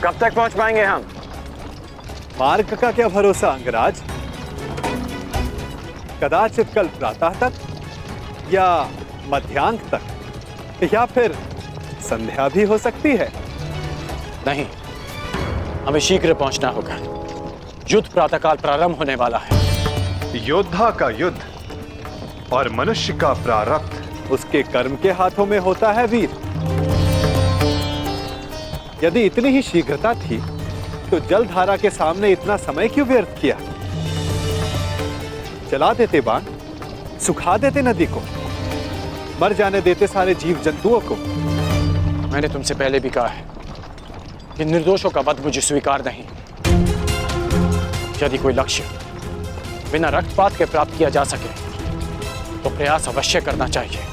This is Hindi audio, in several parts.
कब तक पहुंच पाएंगे हम? मार्ग का क्या भरोसा अंगराज, कदाचित कल प्रातः तक या मध्यांक तक या फिर संध्या भी हो सकती है। नहीं, हमें शीघ्र पहुंचना होगा। युद्ध प्रातःकाल प्रारंभ होने वाला है। योद्धा का युद्ध और मनुष्य का प्रारब्ध उसके कर्म के हाथों में होता है वीर। यदि इतनी ही शीघ्रता थी तो जलधारा के सामने इतना समय क्यों व्यर्थ किया? चला देते बाण, सुखा देते नदी को, मर जाने देते सारे जीव जंतुओं को। मैंने तुमसे पहले भी कहा है कि निर्दोषों का वध मुझे स्वीकार नहीं। यदि कोई लक्ष्य बिना रक्तपात के प्राप्त किया जा सके तो प्रयास अवश्य करना चाहिए।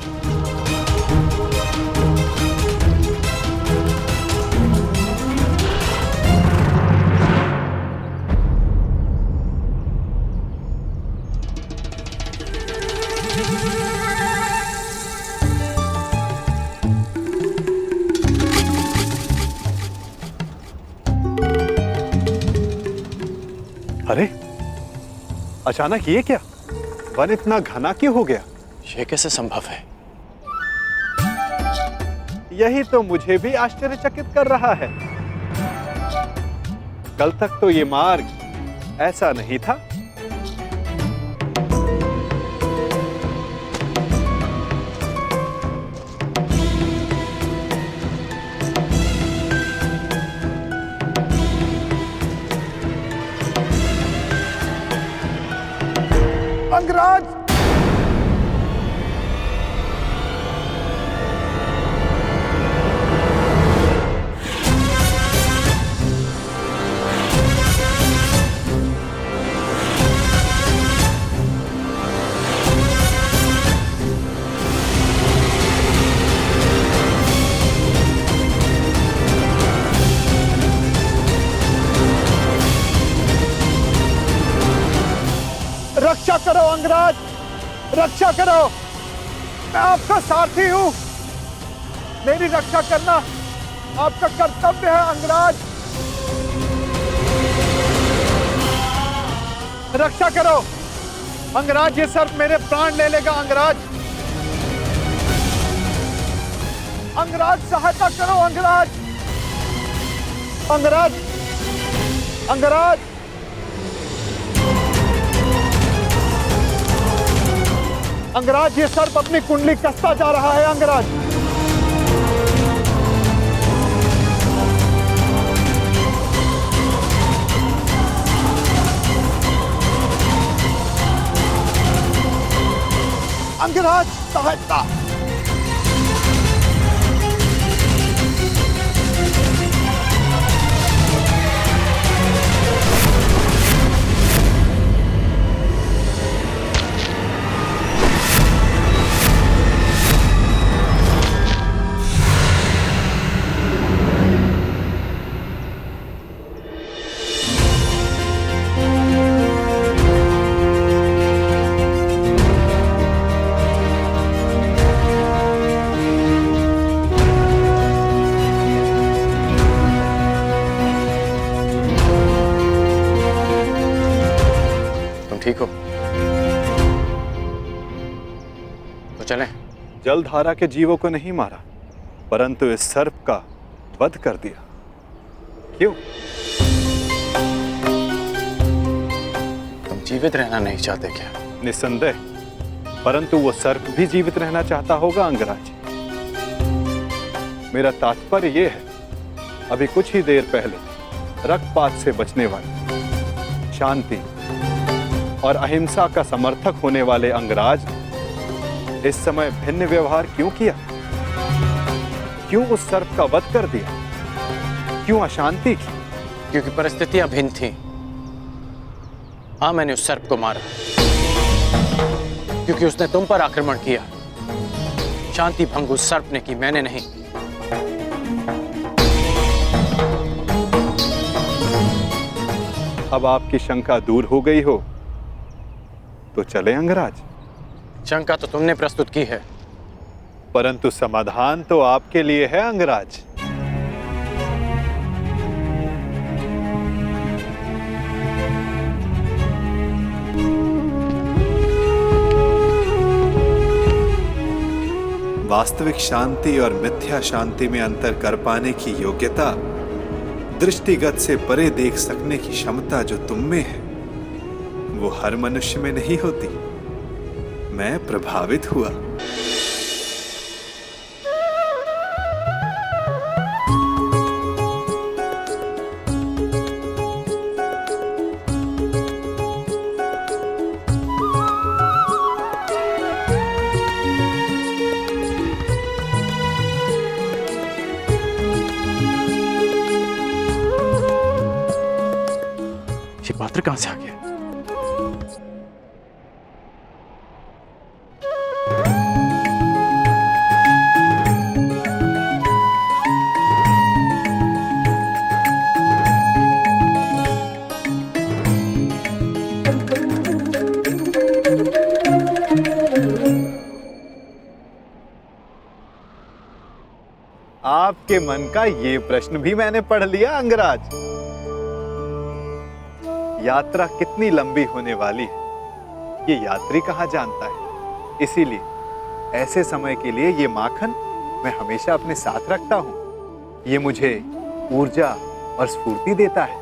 अरे अचानक ये क्या? वन इतना घना क्यों हो गया? यह कैसे संभव है? यही तो मुझे भी आश्चर्यचकित कर रहा है। कल तक तो ये मार्ग ऐसा नहीं था। अंगराज! रक्षा करो अंगराज, रक्षा करो। मैं आपका सारथी हूं, मेरी रक्षा करना आपका कर्तव्य है अंगराज। रक्षा करो अंगराज, ये सर्प मेरे प्राण ले लेगा अंगराज। अंगराज सहायता करो अंगराज, अंगराज, अंगराज। अंगराज, ये सर्प अपनी कुंडली कसता जा रहा है अंगराज। अंगराज सहायता। ठीक हो तो चलें। जलधारा के जीवों को नहीं मारा, परंतु इस सर्प का वध कर दिया। क्यों? तुम जीवित रहना नहीं चाहते क्या? निस्संदेह, परंतु वो सर्प भी जीवित रहना चाहता होगा अंगराज। मेरा तात्पर्य ये है, अभी कुछ ही देर पहले रक्तपात से बचने वाले, शांति और अहिंसा का समर्थक होने वाले अंगराज इस समय भिन्न व्यवहार क्यों किया? क्यों उस सर्प का वध कर दिया? क्यों अशांति की? क्योंकि परिस्थितियां भिन्न थीं। हाँ, मैंने उस सर्प को मारा क्योंकि उसने तुम पर आक्रमण किया। शांति भंग उस सर्प ने की, मैंने नहीं। अब आपकी शंका दूर हो गई हो तो चले अंगराज। शंका तो तुमने प्रस्तुत की है, परंतु समाधान तो आपके लिए है अंगराज। वास्तविक शांति और मिथ्या शांति में अंतर कर पाने की योग्यता, दृष्टिगत से परे देख सकने की क्षमता जो तुम में है, वो हर मनुष्य में नहीं होती। मैं प्रभावित हुआ। ये पात्र कहां से आ गया? आपके मन का ये प्रश्न भी मैंने पढ़ लिया अंगराज। यात्रा कितनी लंबी होने वाली है, ये यात्री कहाँ जानता है। इसीलिए ऐसे समय के लिए ये माखन मैं हमेशा अपने साथ रखता हूँ। ये मुझे ऊर्जा और स्फूर्ति देता है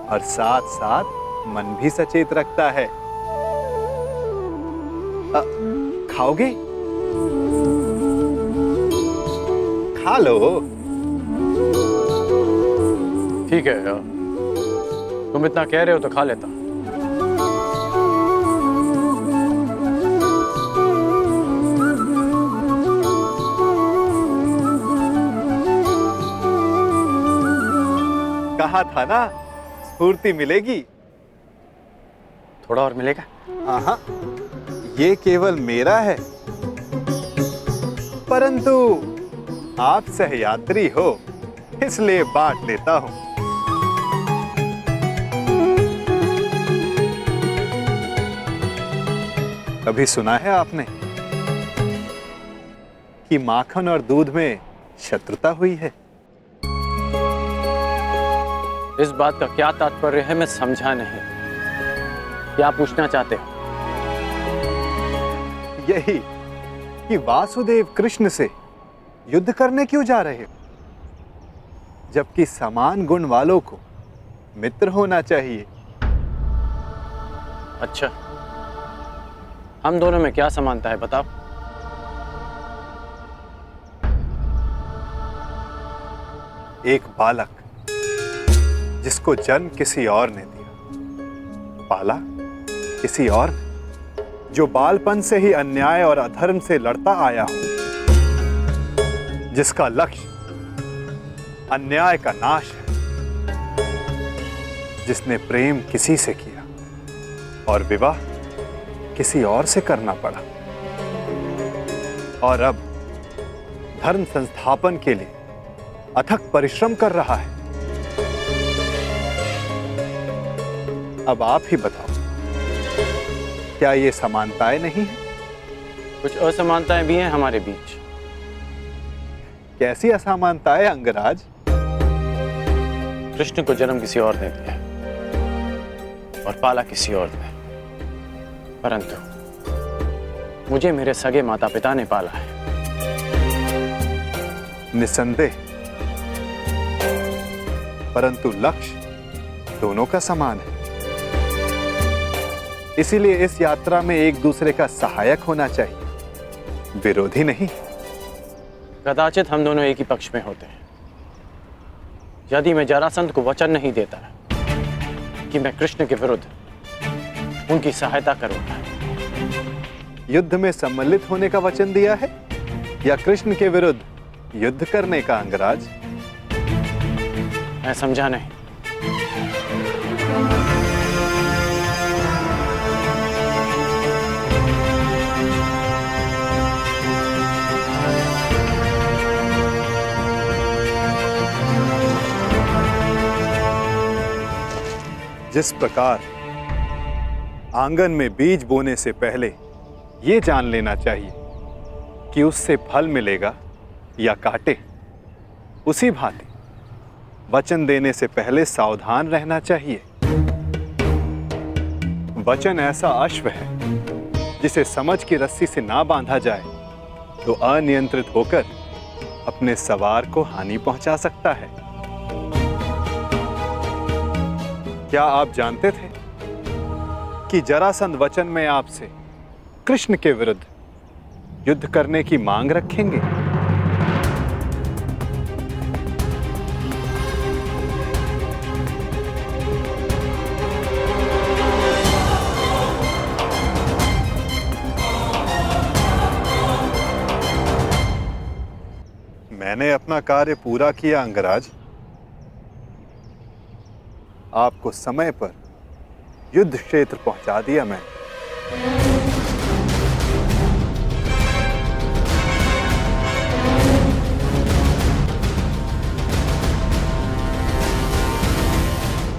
और साथ साथ मन भी सचेत रखता है। खाओगे? खा लो। ठीक है, तुम इतना कह रहे हो तो खा लेता। कहा था ना, स्फूर्ति मिलेगी। थोड़ा और मिलेगा? हाँ, ये केवल मेरा है, परंतु आप सहयात्री हो इसलिए बांट लेता हूं। कभी सुना है आपने कि माखन और दूध में शत्रुता हुई है? इस बात का क्या तात्पर्य है मैं समझा नहीं। क्या पूछना चाहते हो? यही कि वासुदेव कृष्ण से युद्ध करने क्यों जा रहे हो, जबकि समान गुण वालों को मित्र होना चाहिए। अच्छा, हम दोनों में क्या समानता है बताओ? एक बालक जिसको जन्म किसी और ने दिया, पाला किसी और ने, जो बालपन से ही अन्याय और अधर्म से लड़ता आया हो, जिसका लक्ष्य अन्याय का नाश है, जिसने प्रेम किसी से किया और विवाह किसी और से करना पड़ा, और अब धर्म संस्थापन के लिए अथक परिश्रम कर रहा है। अब आप ही बताओ, क्या ये समानताएं नहीं है? कुछ असमानताएं भी हैं हमारे बीच। कैसी असमानताएं अंगराज? कृष्ण को जन्म किसी और ने दिया और पाला किसी और ने, परंतु मुझे मेरे सगे माता पिता ने पाला है। निसंदेह, परंतु लक्ष्य दोनों का समान है। इसीलिए इस यात्रा में एक दूसरे का सहायक होना चाहिए, विरोधी नहीं। कदाचित हम दोनों एक ही पक्ष में होते हैं। यदि मैं जरासंध को वचन नहीं देता कि मैं कृष्ण के विरुद्ध उनकी सहायता करूंगा। युद्ध में सम्मिलित होने का वचन दिया है या कृष्ण के विरुद्ध युद्ध करने का अंगराज? मैं समझा नहीं। जिस प्रकार आंगन में बीज बोने से पहले यह जान लेना चाहिए कि उससे फल मिलेगा या कांटे, उसी भांति वचन देने से पहले सावधान रहना चाहिए। वचन ऐसा अश्व है जिसे समझ की रस्सी से ना बांधा जाए तो अनियंत्रित होकर अपने सवार को हानि पहुंचा सकता है। क्या आप जानते थे कि जरासंध वचन में आपसे कृष्ण के विरुद्ध युद्ध करने की मांग रखेंगे? मैंने अपना कार्य पूरा किया अंगराज। आपको समय पर युद्ध क्षेत्र पहुंचा दिया मैंने।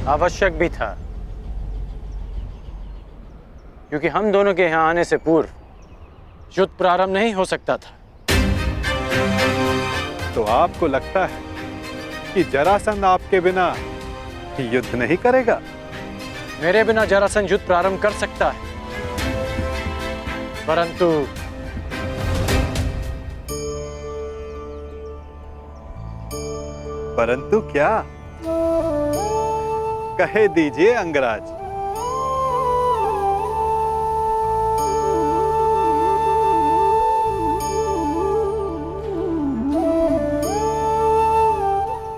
आवश्यक भी था, क्योंकि हम दोनों के यहां आने से पूर्व युद्ध प्रारंभ नहीं हो सकता था। तो आपको लगता है कि जरासंध आपके बिना युद्ध नहीं करेगा? मेरे बिना जरासंध युद्ध प्रारंभ कर सकता है, परंतु क्या? कहे दीजिए अंगराज।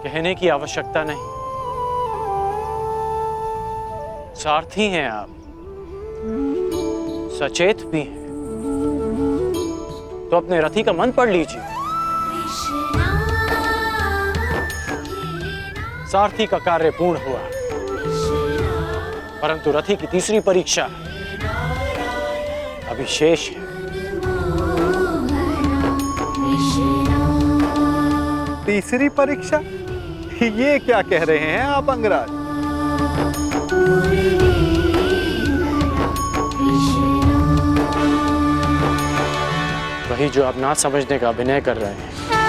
कहने की आवश्यकता नहीं। सारथी हैं आप, सचेत भी हैं, तो अपने रथी का मन पढ़ लीजिए। सारथी का कार्य पूर्ण हुआ, परंतु रथी की तीसरी परीक्षा अभी शेष है। तीसरी परीक्षा? ये क्या कह रहे हैं आप अंगराज? वही जो आप ना समझने का अभिनय कर रहे हैं।